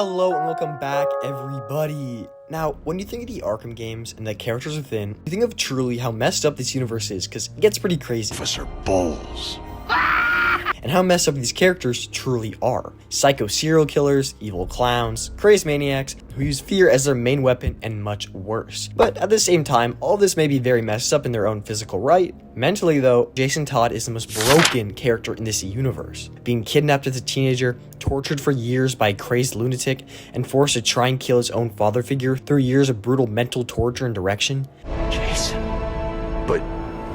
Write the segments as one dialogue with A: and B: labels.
A: Hello and welcome back, everybody. Now, when you think of the Arkham games and the characters within, you think of truly how messed up this universe is, because it gets pretty crazy.
B: Officer Bowles.
A: And how messed up these characters truly are. Psycho serial killers, evil clowns, crazed maniacs who use fear as their main weapon, and much worse. But at the same time, all this may be very messed up in their own physical right. Mentally though, Jason Todd is the most broken character in this universe. Being kidnapped as a teenager, tortured for years by a crazed lunatic, and forced to try and kill his own father figure through years of brutal mental torture and direction.
B: Jason, but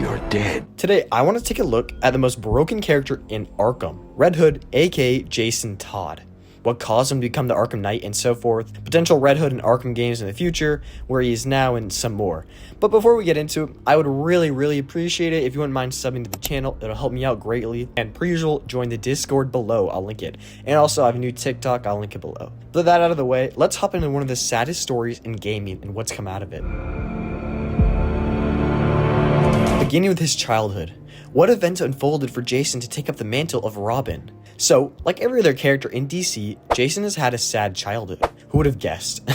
B: you're dead.
A: Today, I want to take a look at the most broken character in Arkham, Red Hood, aka Jason Todd. What caused him to become the Arkham Knight and so forth, potential Red Hood in Arkham games in the future, where he is now, and some more. But before we get into it, I would really appreciate it if you wouldn't mind subbing to the channel. It'll help me out greatly. And per usual, join the Discord below. I'll link it. And also, I have a new TikTok. I'll link it below. But with that out of the way, let's hop into one of the saddest stories in gaming and what's come out of it. Beginning with his childhood. What events unfolded for Jason to take up the mantle of Robin? So, like every other character in DC, Jason has had a sad childhood. Who would have guessed?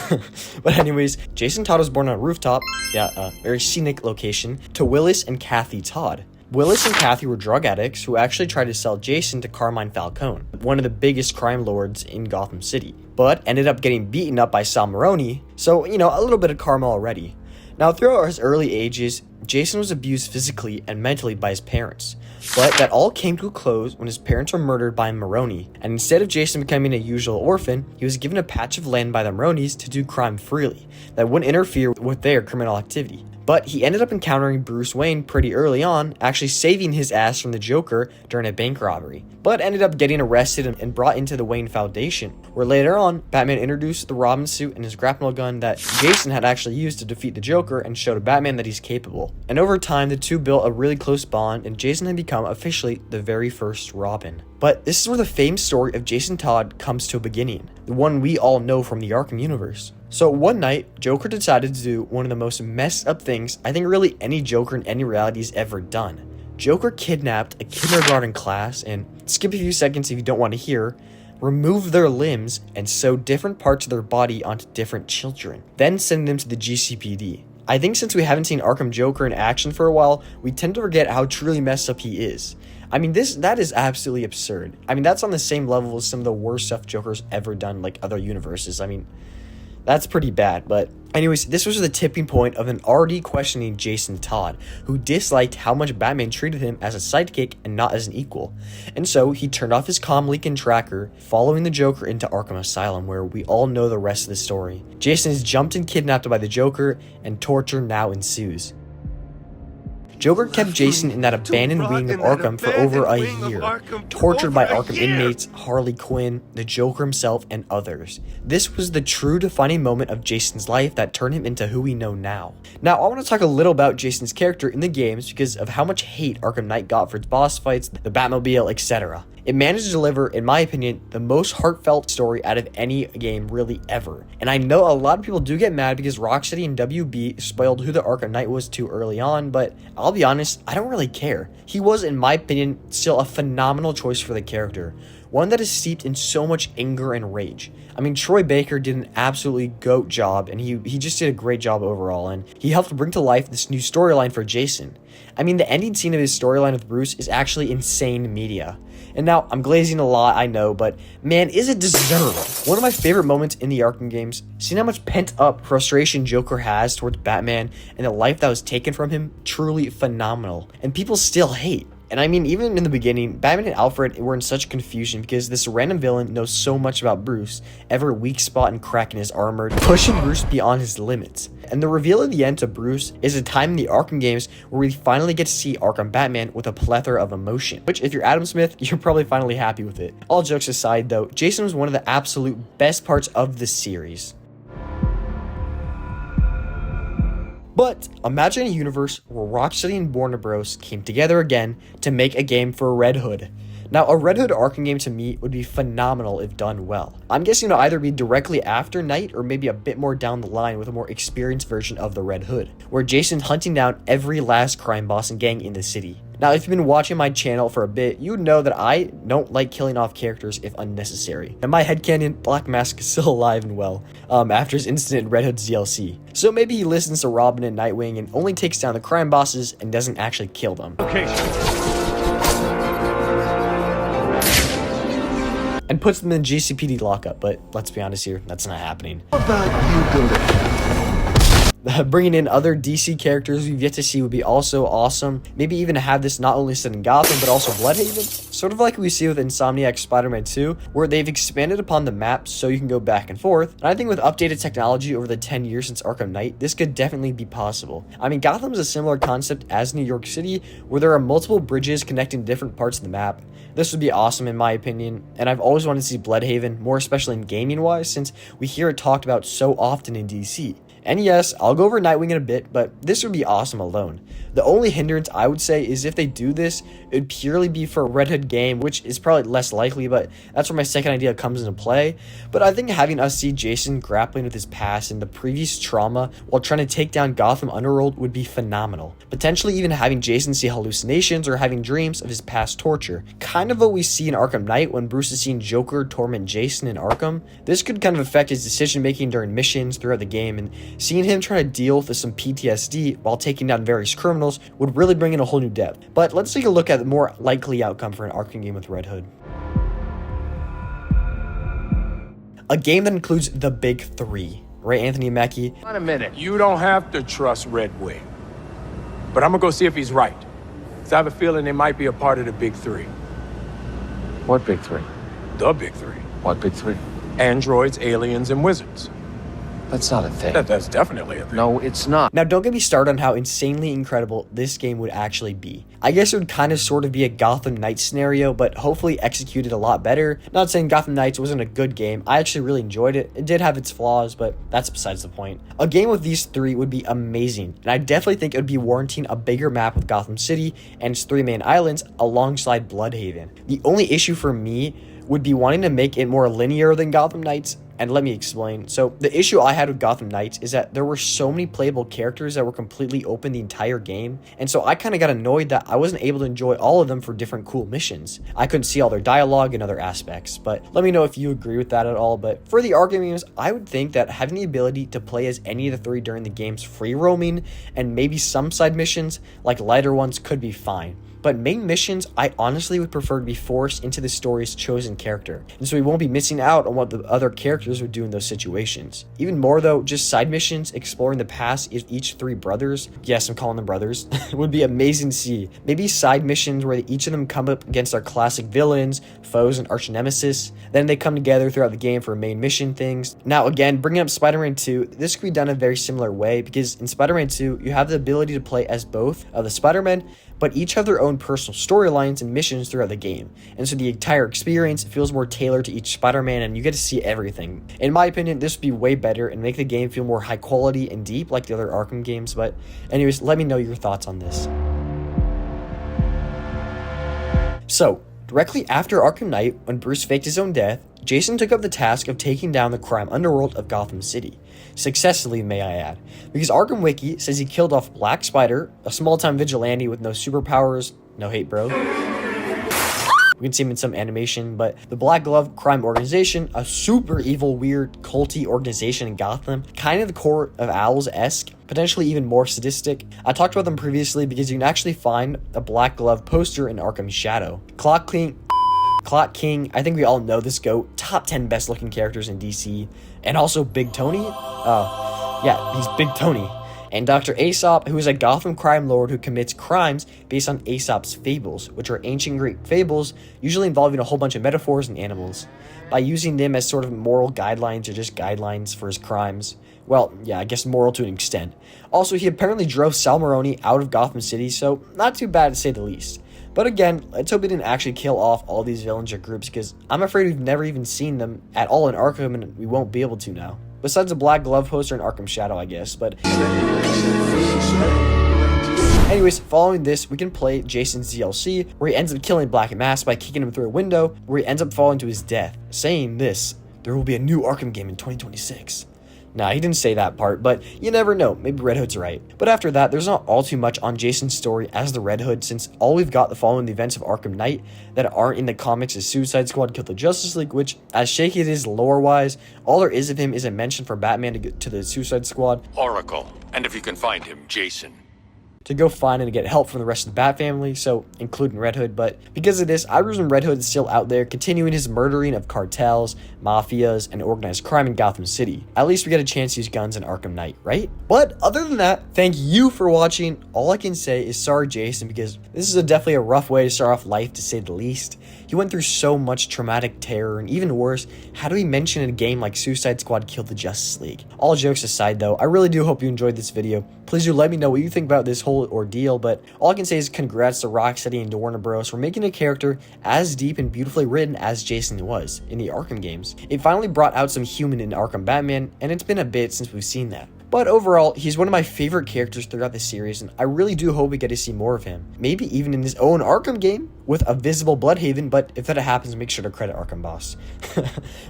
A: But anyways, Jason Todd was born on a rooftop, a very scenic location, to Willis and Kathy Todd. Willis and Kathy were drug addicts who actually tried to sell Jason to Carmine Falcone, one of the biggest crime lords in Gotham City, but ended up getting beaten up by Sal Maroni, so, a little bit of karma already. Now, throughout his early ages, Jason was abused physically and mentally by his parents, but that all came to a close when his parents were murdered by Maroni, and instead of Jason becoming a usual orphan, he was given a patch of land by the Maronis to do crime freely, that wouldn't interfere with their criminal activity. But he ended up encountering Bruce Wayne pretty early on, actually saving his ass from the Joker during a bank robbery, but ended up getting arrested and brought into the Wayne Foundation, where later on, Batman introduced the Robin suit and his grapnel gun that Jason had actually used to defeat the Joker and showed Batman that he's capable. And over time, the two built a really close bond, and Jason had become officially the very first Robin. But this is where the famed story of Jason Todd comes to a beginning, the one we all know from the Arkham universe. So one night, Joker decided to do one of the most messed up things I think really any Joker in any reality has ever done. Joker kidnapped a kindergarten class and, skip a few seconds if you don't want to hear, removed their limbs and sewed different parts of their body onto different children, then sending them to the GCPD. I think since we haven't seen Arkham Joker in action for a while, we tend to forget how truly messed up he is. That is absolutely absurd. That's on the same level as some of the worst stuff Joker's ever done, like other universes. That's pretty bad, but anyways, this was the tipping point of an already questioning Jason Todd, who disliked how much Batman treated him as a sidekick and not as an equal. And so he turned off his comm leak and tracker, following the Joker into Arkham Asylum, where we all know the rest of the story. Jason is jumped and kidnapped by the Joker, and torture now ensues. Joker kept Jason in that abandoned wing of Arkham for over a year, tortured by Arkham inmates, Harley Quinn, the Joker himself, and others. This was the true defining moment of Jason's life that turned him into who we know now. Now, I want to talk a little about Jason's character in the games because of how much hate Arkham Knight got for its boss fights, the Batmobile, etc. It managed to deliver, in my opinion, the most heartfelt story out of any game really ever. And I know a lot of people do get mad because Rocksteady and WB spoiled who the Arkham Knight was too early on, but I'll be honest, I don't really care. He was, in my opinion, still a phenomenal choice for the character. One that is steeped in so much anger and rage. Troy Baker did an absolutely GOAT job, and he just did a great job overall, and he helped bring to life this new storyline for Jason. The ending scene of his storyline with Bruce is actually insane media. And now, I'm glazing a lot, I know, but man, is it deserved. One of my favorite moments in the Arkham games, seeing how much pent-up frustration Joker has towards Batman and the life that was taken from him, truly phenomenal. And people still hate. And even in the beginning, Batman and Alfred were in such confusion because this random villain knows so much about Bruce, every weak spot and crack in his armor, pushing Bruce beyond his limits. And the reveal at the end to Bruce is a time in the Arkham games where we finally get to see Arkham Batman with a plethora of emotion, which if you're Adam Smith, you're probably finally happy with it. All jokes aside though, Jason was one of the absolute best parts of the series. But imagine a universe where Rocksteady and Warner Bros. Came together again to make a game for Red Hood. Now, a Red Hood Arkham game to me would be phenomenal if done well. I'm guessing it'll either be directly after Knight or maybe a bit more down the line with a more experienced version of the Red Hood, where Jason's hunting down every last crime boss and gang in the city. Now, if you've been watching my channel for a bit, you know that I don't like killing off characters if unnecessary. In my headcanon, Black Mask is still alive and well, after his incident in Red Hood's DLC. So maybe he listens to Robin and Nightwing and only takes down the crime bosses and doesn't actually kill them. And puts them in GCPD lockup, but let's be honest here, that's not happening.
B: How about you go to hell?
A: Bringing in other DC characters we've yet to see would be also awesome. Maybe even have this not only set in Gotham, but also Bloodhaven. Sort of like we see with Insomniac's Spider-Man 2, where they've expanded upon the map so you can go back and forth. And I think with updated technology over the 10 years since Arkham Knight, this could definitely be possible. I mean, Gotham's a similar concept as New York City, where there are multiple bridges connecting different parts of the map. This would be awesome in my opinion, and I've always wanted to see Bloodhaven, more especially in gaming-wise, since we hear it talked about so often in DC. And yes, I'll go over Nightwing in a bit, but this would be awesome alone. The only hindrance I would say is if they do this, it would purely be for a Red Hood game, which is probably less likely, but that's where my second idea comes into play. But I think having us see Jason grappling with his past and the previous trauma while trying to take down Gotham Underworld would be phenomenal. Potentially even having Jason see hallucinations or having dreams of his past torture. Kind of what we see in Arkham Knight when Bruce is seeing Joker torment Jason in Arkham. This could kind of affect his decision making during missions throughout the game, and seeing him trying to deal with some PTSD while taking down various criminals would really bring in a whole new depth. But let's take a look at the more likely outcome for an Arkham game with Red Hood. A game that includes the big three, right, Anthony Mackie?
C: Wait a minute. You don't have to trust Red Wing. But I'm gonna go see if he's right. 'Cause I have a feeling they might be a part of the big three.
D: What big three?
C: The big three.
D: What big three?
C: Androids, aliens, and wizards.
D: That's not a thing.
C: That's definitely a thing.
D: No, it's not.
A: Now, don't get me started on how insanely incredible this game would actually be. I guess it would kind of sort of be a Gotham Knights scenario, but hopefully executed a lot better. Not saying Gotham Knights wasn't a good game. I actually really enjoyed it. It did have its flaws, but that's besides the point. A game with these three would be amazing, and I definitely think it would be warranting a bigger map with Gotham City and its three main islands alongside Bloodhaven. The only issue for me would be wanting to make it more linear than Gotham Knights, and let me explain. So the issue I had with Gotham Knights is that there were so many playable characters that were completely open the entire game, and so I kind of got annoyed that I wasn't able to enjoy all of them for different cool missions. I couldn't see all their dialogue and other aspects, but let me know if you agree with that at all. But for the Arkham games, I would think that having the ability to play as any of the three during the game's free roaming and maybe some side missions, like lighter ones, could be fine. But main missions, I honestly would prefer to be forced into the story's chosen character, and so we won't be missing out on what the other characters would do in those situations. Even more though, just side missions exploring the past of each three brothers, yes, I'm calling them brothers, would be amazing to see. Maybe side missions where each of them come up against our classic villains, foes, and arch nemesis, then they come together throughout the game for main mission things. Now again, bringing up Spider-Man 2, this could be done in a very similar way, because in Spider-Man 2, you have the ability to play as both of the Spider-Men, but each have their own personal storylines and missions throughout the game, and so the entire experience feels more tailored to each Spider-Man and you get to see everything. In my opinion, this would be way better and make the game feel more high quality and deep like the other Arkham games, but anyways, let me know your thoughts on this. So, directly after Arkham Knight, when Bruce faked his own death, Jason took up the task of taking down the crime underworld of Gotham City. Successfully, may I add, because Arkham Wiki says he killed off Black Spider, a small-time vigilante with no superpowers, no hate bro. We can see him in some animation, but the Black Glove Crime Organization, a super evil, weird, culty organization in Gotham, kind of the Court of Owls-esque, potentially even more sadistic. I talked about them previously because you can actually find a Black Glove poster in Arkham Shadow. Clock King, I think we all know this GOAT, top 10 best looking characters in DC, and also Big Tony, yeah, he's Big Tony, and Dr. Aesop, who is a Gotham crime lord who commits crimes based on Aesop's fables, which are ancient Greek fables, usually involving a whole bunch of metaphors and animals. By using them as sort of moral guidelines or just guidelines for his crimes, well, yeah, I guess moral to an extent. Also, he apparently drove Sal Maroni out of Gotham City, so not too bad to say the least. But again, let's hope he didn't actually kill off all these villains or groups, because I'm afraid we've never even seen them at all in Arkham, and we won't be able to now. Besides a Black Glove poster in Arkham Shadow, I guess, but... Anyways, following this, we can play Jason's DLC, where he ends up killing Black Mask by kicking him through a window, where he ends up falling to his death, saying this: "There will be a new Arkham game in 2026. Nah, he didn't say that part, but you never know, maybe Red Hood's right. But after that, there's not all too much on Jason's story as the Red Hood, since all we've got following the events of Arkham Knight that aren't in the comics is Suicide Squad killed the Justice League, which, as shaky it is lore-wise, all there is of him is a mention for Batman to get to the Suicide Squad.
E: Oracle, and if you can find him, Jason.
A: To go find and get help from the rest of the Bat family, so including Red Hood. But because of this, I presume Red Hood is still out there continuing his murdering of cartels, mafias, and organized crime in Gotham City. At least we get a chance to use guns in Arkham Knight, right? But other than that, thank you for watching. All I can say is sorry, Jason, because this is definitely a rough way to start off life, to say the least. He went through so much traumatic terror, and even worse, how do we mention in a game like Suicide Squad killed the Justice League? All jokes aside though, I really do hope you enjoyed this video. Please do let me know what you think about this whole ordeal, but all I can say is congrats to Rocksteady and to Warner Bros. For making a character as deep and beautifully written as Jason was in the Arkham games. It finally brought out some human in Arkham Batman, and it's been a bit since we've seen that. But overall, he's one of my favorite characters throughout the series, and I really do hope we get to see more of him. Maybe even in his own Arkham game with a visible Bloodhaven, but if that happens, make sure to credit Arkham Boss.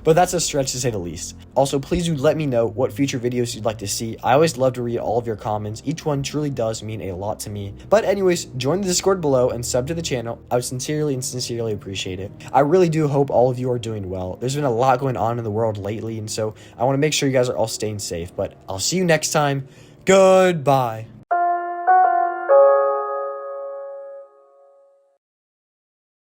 A: But that's a stretch to say the least. Also, please do let me know what future videos you'd like to see. I always love to read all of your comments. Each one truly does mean a lot to me. But anyways, join the Discord below and sub to the channel. I would sincerely appreciate it. I really do hope all of you are doing well. There's been a lot going on in the world lately, and so I want to make sure you guys are all staying safe. But I'll see you next time. Goodbye.